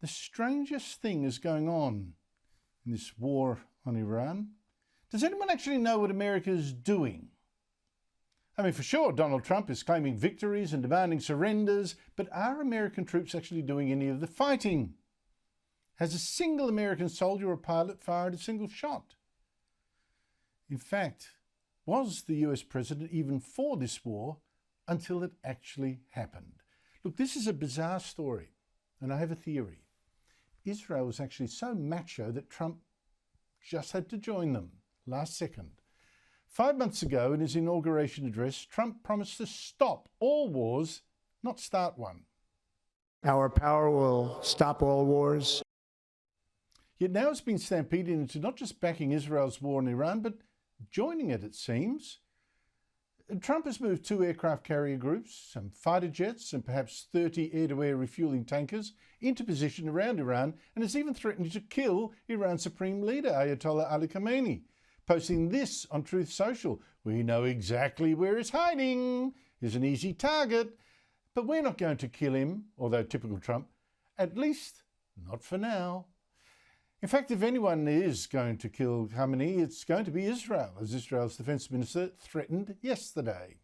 The strangest thing is going on in this war on Iran. Does anyone actually know what America is doing? I mean, for sure, Donald Trump is claiming victories and demanding surrenders, but are American troops actually doing any of the fighting? Has a single American soldier or pilot fired a single shot? In fact, was the US president even for this war until it actually happened? Look, this is a bizarre story, and I have a theory. Israel was actually so macho that Trump just had to join them last second. 5 months ago, in his inauguration address, Trump promised to stop all wars, not start one. Our power will stop all wars. Yet now it's been stampeded into not just backing Israel's war on Iran, but joining it seems. Trump has moved 2 aircraft carrier groups, some fighter jets, and perhaps 30 air-to-air refueling tankers into position around Iran, and has even threatened to kill Iran's Supreme Leader, Ayatollah Ali Khamenei. Posting this on Truth Social: "We know exactly where he's hiding. He's an easy target, but we're not going to kill him," although typical Trump, at least not for now. In fact, if anyone is going to kill Khamenei, it's going to be Israel, as Israel's defense minister threatened yesterday.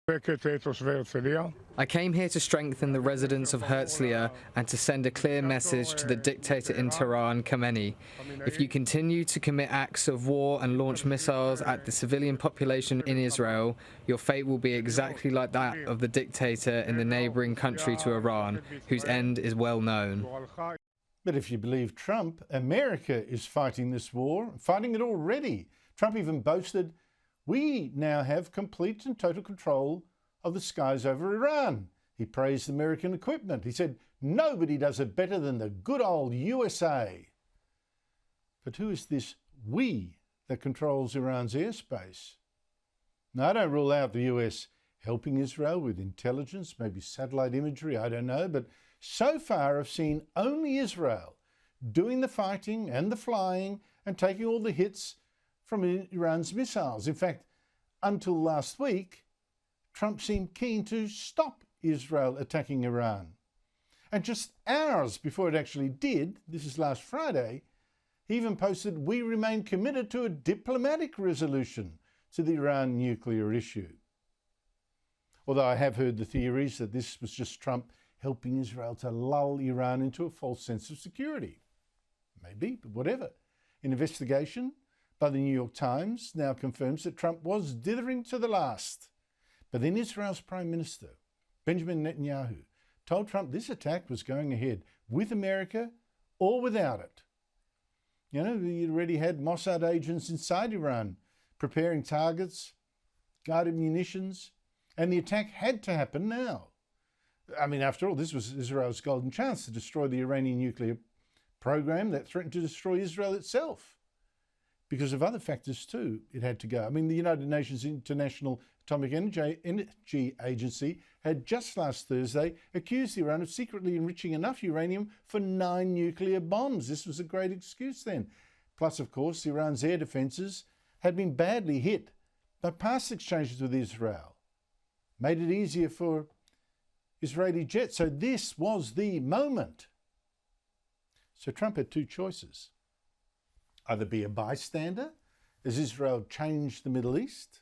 I came here to strengthen the residents of Herzliya and to send a clear message to the dictator in Tehran, Khamenei. If you continue to commit acts of war and launch missiles at the civilian population in Israel, your fate will be exactly like that of the dictator in the neighboring country to Iran, whose end is well known. But if you believe Trump, America is fighting this war, fighting it already. Trump even boasted, "We now have complete and total control of the skies over Iran." He praised American equipment. He said, "Nobody does it better than the good old USA." But who is this "we" that controls Iran's airspace? Now, I don't rule out the US helping Israel with intelligence, maybe satellite imagery, I don't know, but so far I've seen only Israel doing the fighting and the flying and taking all the hits from Iran's missiles. In fact, until last week, Trump seemed keen to stop Israel attacking Iran. And just hours before it actually did, this is last Friday, he even posted, "We remain committed to a diplomatic resolution to the Iran nuclear issue." Although I have heard the theories that this was just Trump helping Israel to lull Iran into a false sense of security. Maybe, but whatever. An investigation by the New York Times now confirms that Trump was dithering to the last. But then Israel's Prime Minister, Benjamin Netanyahu, told Trump this attack was going ahead with America or without it. You know, he already had Mossad agents inside Iran preparing targets, guided munitions, and the attack had to happen now. I mean, after all, this was Israel's golden chance to destroy the Iranian nuclear program that threatened to destroy Israel itself. Because of other factors too, it had to go. I mean, the United Nations International Atomic Energy Agency had just last Thursday accused Iran of secretly enriching enough uranium for 9 nuclear bombs. This was a great excuse then. Plus, of course, Iran's air defences had been badly hit by past exchanges with Israel. Made it easier for Israeli jets. So this was the moment. So Trump had 2 choices. Either be a bystander as Israel changed the Middle East,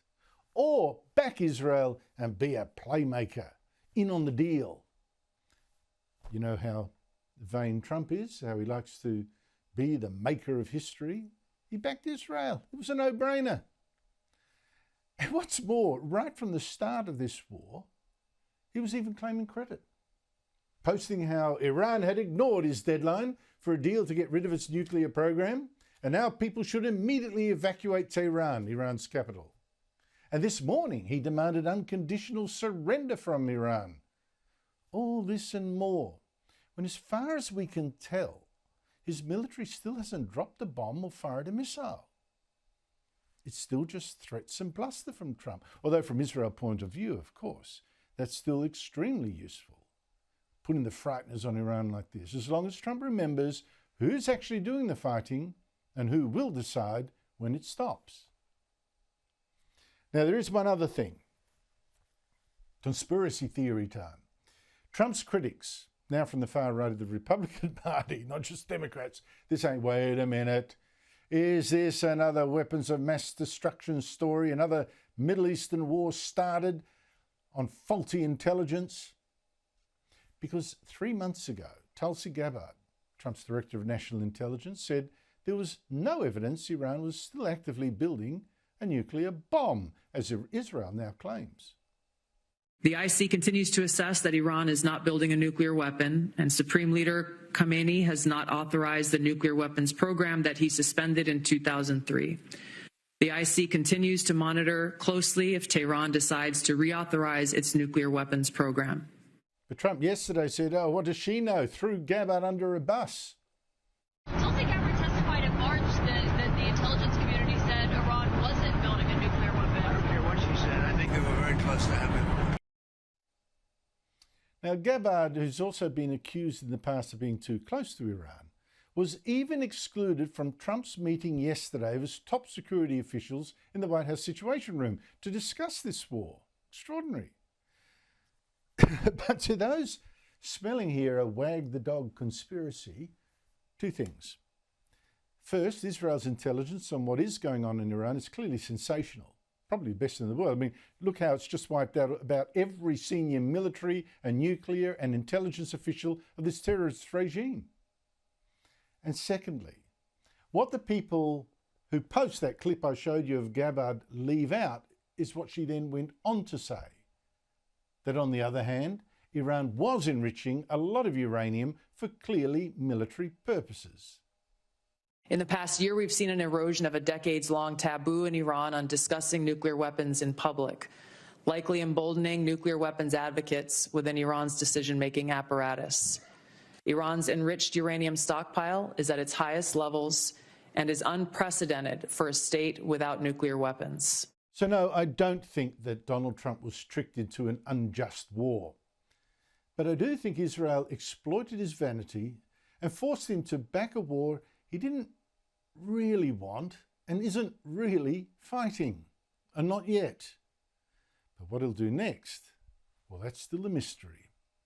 or back Israel and be a playmaker, in on the deal. You know how vain Trump is, how he likes to be the maker of history. He backed Israel. It was a no-brainer. And what's more, right from the start of this war, he was even claiming credit, posting how Iran had ignored his deadline for a deal to get rid of its nuclear program, and now people should immediately evacuate Tehran, Iran's capital. And this morning, he demanded unconditional surrender from Iran. All this and more, when as far as we can tell, his military still hasn't dropped a bomb or fired a missile. It's still just threats and bluster from Trump. Although from Israel's point of view, of course, that's still extremely useful, putting the frighteners on Iran like this, as long as Trump remembers who's actually doing the fighting and who will decide when it stops. Now, there is one other thing. Conspiracy theory time. Trump's critics, now from the far right of the Republican Party, not just Democrats, they're saying, wait a minute, is this another weapons of mass destruction story, another Middle Eastern war started on faulty intelligence? Because 3 months ago, Tulsi Gabbard, Trump's Director of National Intelligence, said there was no evidence Iran was still actively building a nuclear bomb, as Israel now claims. The IC continues to assess that Iran is not building a nuclear weapon, and Supreme Leader Khamenei has not authorized the nuclear weapons program that he suspended in 2003. The IC continues to monitor closely if Tehran decides to reauthorize its nuclear weapons program. But Trump yesterday said, oh, what does she know? Threw Gabbard under a bus. Tulsi Gabbard testified in March that the intelligence community said Iran wasn't building a nuclear weapon. I don't care what she said. I think they were very close to having it. Now, Gabbard, who's also been accused in the past of being too close to Iran, was even excluded from Trump's meeting yesterday with top security officials in the White House Situation Room to discuss this war. Extraordinary. But to those smelling here a wag the dog conspiracy, two things. First, Israel's intelligence on what is going on in Iran is clearly sensational, probably the best in the world. I mean, look how it's just wiped out about every senior military and nuclear and intelligence official of this terrorist regime. And secondly, what the people who post that clip I showed you of Gabbard leave out is what she then went on to say. That on the other hand, Iran was enriching a lot of uranium for clearly military purposes. In the past year, we've seen an erosion of a decades-long taboo in Iran on discussing nuclear weapons in public, likely emboldening nuclear weapons advocates within Iran's decision-making apparatus. Iran's enriched uranium stockpile is at its highest levels and is unprecedented for a state without nuclear weapons. So no, I don't think that Donald Trump was tricked into an unjust war. But I do think Israel exploited his vanity and forced him to back a war he didn't really want and isn't really fighting. And not yet. But what he'll do next, well, that's still a mystery.